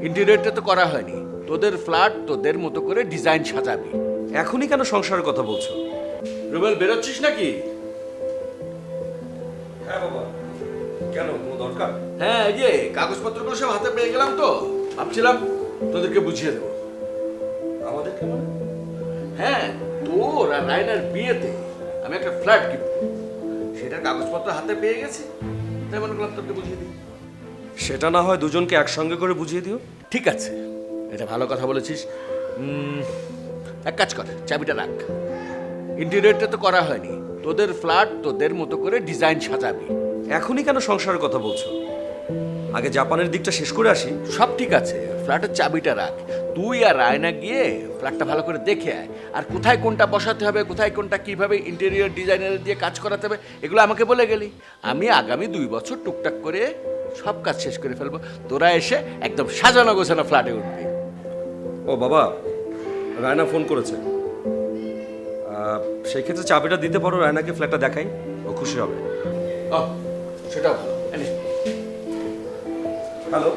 ইন্টেরিয়রটা তো করা হয়নি, তোদের ফ্ল্যাট তোদের মতো করে ডিজাইন সাজাবি। এখনই কেন সংসারের কথা বলছো? রুবেল, বেরোচ্ছিস নাকি? হ্যাঁ বাবা, কেন, কোনো দরকার? হ্যাঁ, এই যে কাগজপত্রগুলো সব হাতে পেয়ে গেলাম, তো ভাবছিলাম তোদেরকে বুঝিয়ে দেবো। আমাদের কেমন? হ্যাঁ, তোর আর রায়নার বিয়েতে আমি একটা ফ্ল্যাট কিনবো, সেটার কাগজপত্র হাতে পেয়ে গেছি, তাই মনে করলাম তোকে বুঝিয়ে দিই। সেটা না হয় দুজনকে একসঙ্গে করে বুঝিয়ে দিও। ঠিক আছে, এটা ভালো কথা বলেছিস। এক কাজ কর, চাবিটা রাখ। ইন্টেরিয়রটা তো করা হয়নি, তোদের ফ্ল্যাট তোদের মতো করে ডিজাইন সাজাবি। এখনই কেন সংসারের কথা বলছো? আগে জাপানের দিকটা শেষ করে আসি। সব ঠিক আছে, ফ্ল্যাটের চাবিটা রাখ। তুই আর রায়না গিয়ে ফ্ল্যাটটা ভালো করে দেখে আয়, আর কোথায় কোনটা বসাতে হবে, কোথায় কোনটা কিভাবে ইন্টেরিয়র ডিজাইনার দিয়ে কাজ করাতে হবে, এগুলো আমাকে বলে গেলি। আমি আগামী 2 বছর টুকটাক করে সব কাজ শেষ করে ফেলবো, তোরা এসে একদম সাজানো গোছানো ফ্ল্যাটে উঠবি। ও বাবা, রায়না ফোন করেছে। সেই ক্ষেত্রে চাবিটা দিতে পারো, রায়নাকে ফ্ল্যাটটা দেখাই, ও খুশি হবে। সেটাও ভালো। হ্যালো।